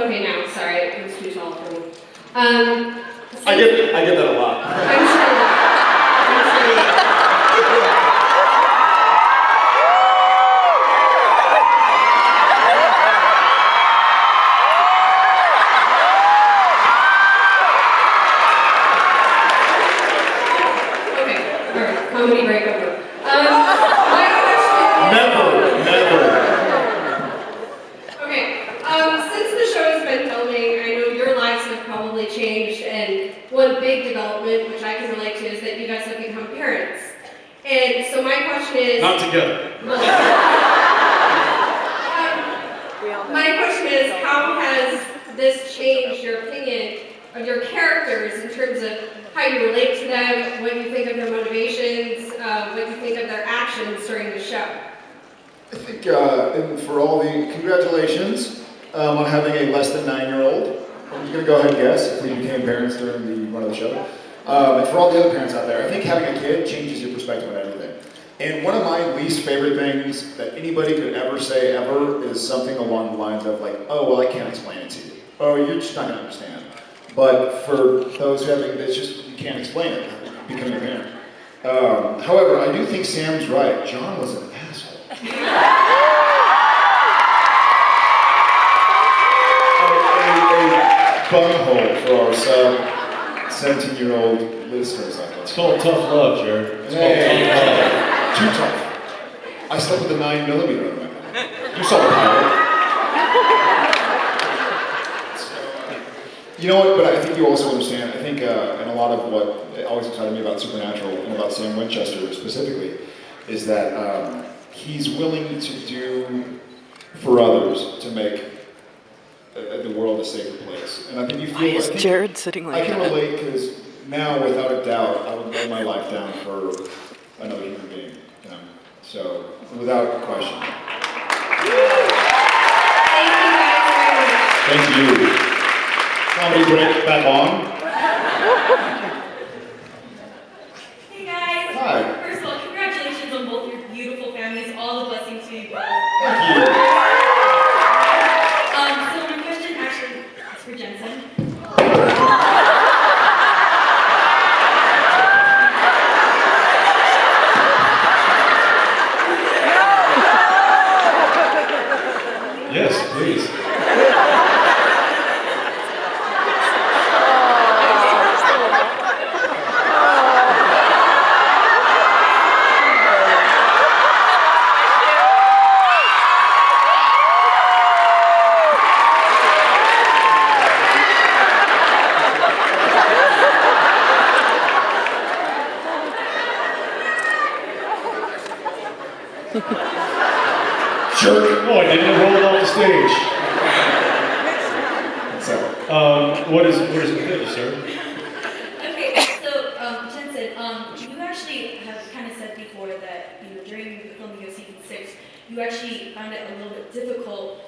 Okay, now, sorry, it was too tall for me. I get that a lot. I'm sure. Okay, all right, comedy break over. My question is... Never. Okay, since the show has been filming, I know your lives have probably changed, and one big development, which I can relate to, is that you guys have become parents. And so my question is... Not together. My question is, how has this changed your opinion of your characters in terms of how you relate to them, what you think of their motivations, what you think of their actions during the show? I think, and for all the congratulations on having a less than 9-year-old. I'm just going to go ahead and guess if we became parents during the run of the show. And for all the other parents out there, I think having a kid changes your perspective on everything. And one of my least favorite things that anybody could ever say ever is something along the lines of like, oh, well, I can't explain it to you. Oh, you're just not going to understand. But for those who haven't, it's just, you can't explain it, becoming a parent. However, I do think Sam's right. John was an asshole. A bunghole for our 17-year-old listeners out there. It's called tough love, Jared. It's called tough love. Too tough. I slept with a 9mm in my bed. You saw the pilot. You know what, but I think you also understand, I think, and a lot of what always excited me about Supernatural and about Sam Winchester specifically, is that he's willing to do for others to make the world a safer place. And I think you feel... Why is Jared sitting like that? I can relate because now, without a doubt, I would lay my life down for another human being. You know? So, without question. Thank you guys very much. Thank you. Comedy break back on. Hey guys! Hi. First of all, congratulations on both your beautiful families, all the blessings to you both. Thank you. So my question actually is for Jensen. Yes, please. Jerk. Oh, I didn't roll off the stage. What is it with you, sir? Okay, so Jensen, you actually have kind of said before that, during the filming of season 6, you actually found it a little bit difficult,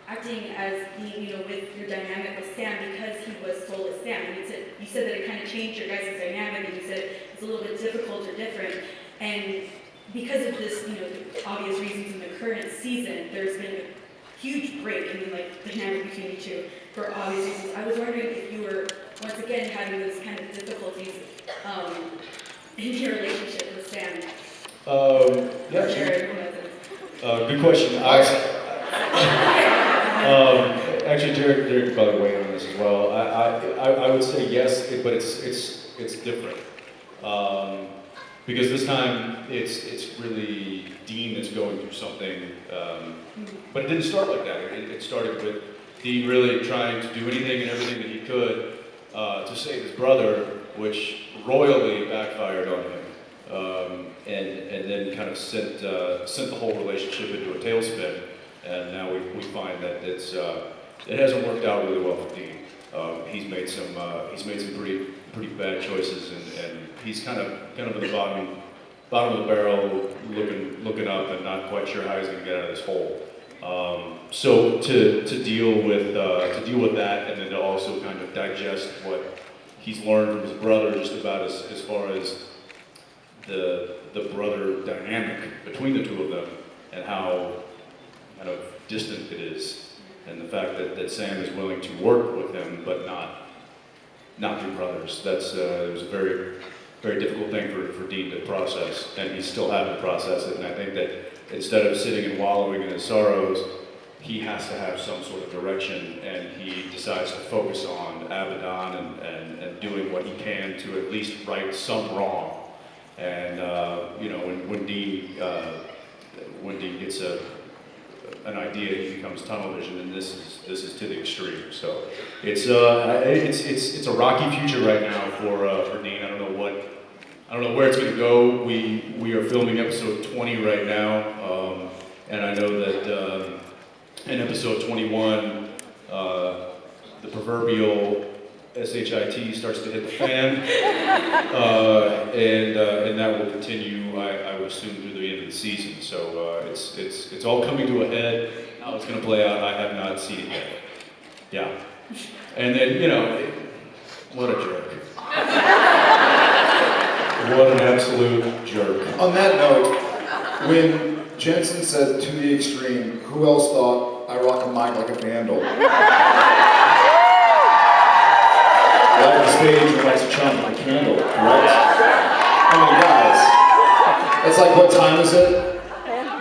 acting as with your dynamic with Sam because he was soulless Sam. And you said that it kind of changed your guys' dynamic, and you said it's a little bit difficult or different. And because of this, obvious reasons in the current season, there's been a huge break in the dynamic between you two for obvious reasons. I was wondering if you were once again having those kind of difficulties in your relationship with Sam. Yeah. Jared, Good question. Actually, Jared could probably weigh in on this as well. I would say yes, but it's different. Because this time it's really Dean that's going through something, but it didn't start like that. It started with Dean really trying to do anything and everything that he could to save his brother, which royally backfired on him, and then kind of sent the whole relationship into a tailspin. And now we find that it hasn't worked out really well for Dean. He's made some pretty bad choices, and he's kind of at the bottom of the barrel, looking up and not quite sure how he's going to get out of this hole. So to deal with that, and then to also kind of digest what he's learned from his brother, just about as far as the brother dynamic between the two of them, and how kind of distant it is. And the fact that Sam is willing to work with him, but not be brothers, it was a very, very difficult thing for Dean to process, and he's still having to process it. And I think that instead of sitting and wallowing in his sorrows, he has to have some sort of direction, and he decides to focus on Abaddon and doing what he can to at least right some wrong. And you know, when Dean gets an idea, he becomes tunnel vision, and this is to the extreme. So it's a rocky future right now for Dean. I don't know where it's going to go. We are filming episode 20 right now, and I know that in episode 21, the proverbial SHIT starts to hit the fan, and that will continue, I would assume, through the end of the season. So it's all coming to a head. How it's going to play out, I have not seen it yet. Yeah, and then, you know, what a jerk. What an absolute jerk. On that note, when Jensen said to the extreme, who else thought I rock a mic like a vandal? Light the stage and lights a chump with a candle, right? I mean, guys, it's like, what time is it?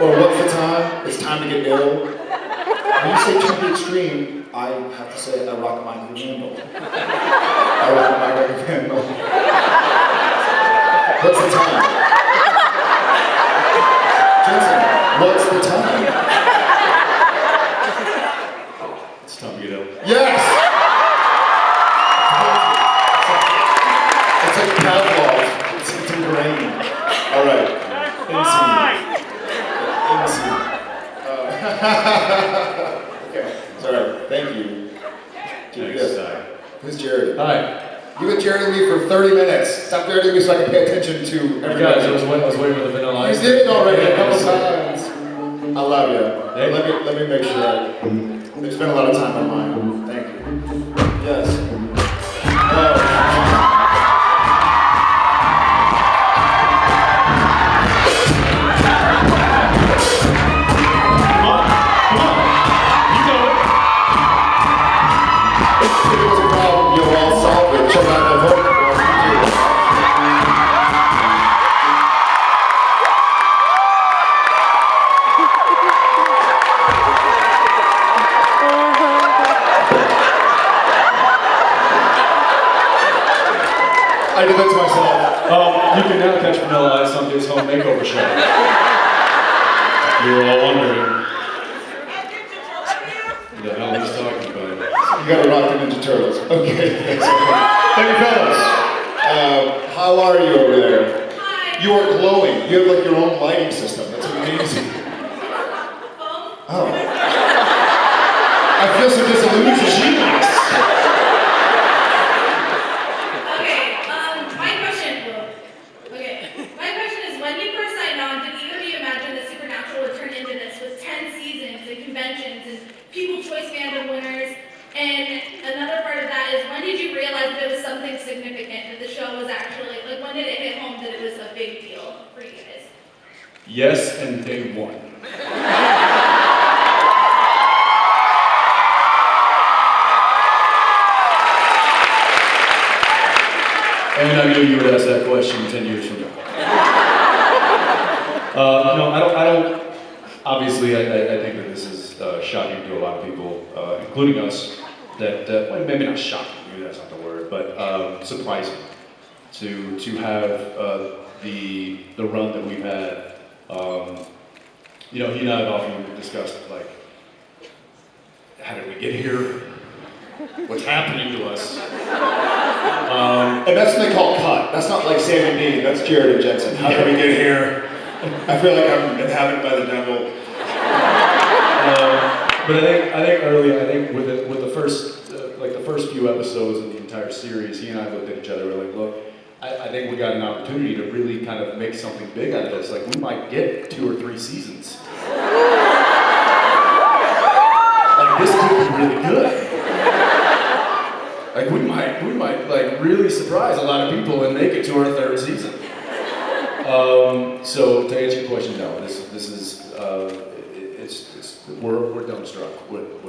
Or what's the time? It's time to get ill. When you say to the extreme, I have to say I rock a mic like a vandal. I rock a mic like a vandal. What's the time? Jensen, what's the time? It's time to get ill. Yes! It's like Pavlov. It's ingrained. All right. Okay. Sorry. Thank you. Thanks. Who's Jared? Hi. You've been Jareding me for 30 minutes. Stop Jareding me so I can pay attention to everybody. Guys, I was waiting for the vanilla ice. You did it already a couple times. I love you. Hey. Let me make sure I spent a lot of time on mine. Thank you. Yes. I did that to myself. You can now catch Vanilla Ice on his home makeover show. You were all wondering what the hell he's talking about. You gotta rock the Ninja Turtles. Okay, thanks. Hey, fellas. How are you over there? Hi. You are glowing. You have like your own lighting system. That's amazing. Oh. I feel so disillusioned. My question is, when you first signed on, did either of you imagine that Supernatural would turn into this with 10 seasons and conventions and People's Choice Fandom winners? And another part of that is, when did you realize that it was something significant, that the show was actually, like, when did it hit home that it was a big deal for you guys? Yes, and day one. And I knew you would ask that question 10 years from now. No, I don't. Obviously, I think that this is shocking to a lot of people, including us. Well, maybe not shocking, maybe that's not the word, but surprising to have the run that we've had. You know, he and I have often discussed, like, how did we get here? What's happening to us? And that's what they call cut. That's not like Sam and Dean. That's Jared and Jensen. How did we get here? I feel like I'm inhabited by the devil. But I think early, I think with the first the first few episodes of the entire series, he and I looked at each other. We're like, look, I think we got an opportunity to really kind of make something big out of this. Like, we might get 2 or 3 seasons. Like, this could be really good. Like, we might like really surprise a lot of people and make it to our 3rd season. So to answer your question, no, this is we're dumbstruck with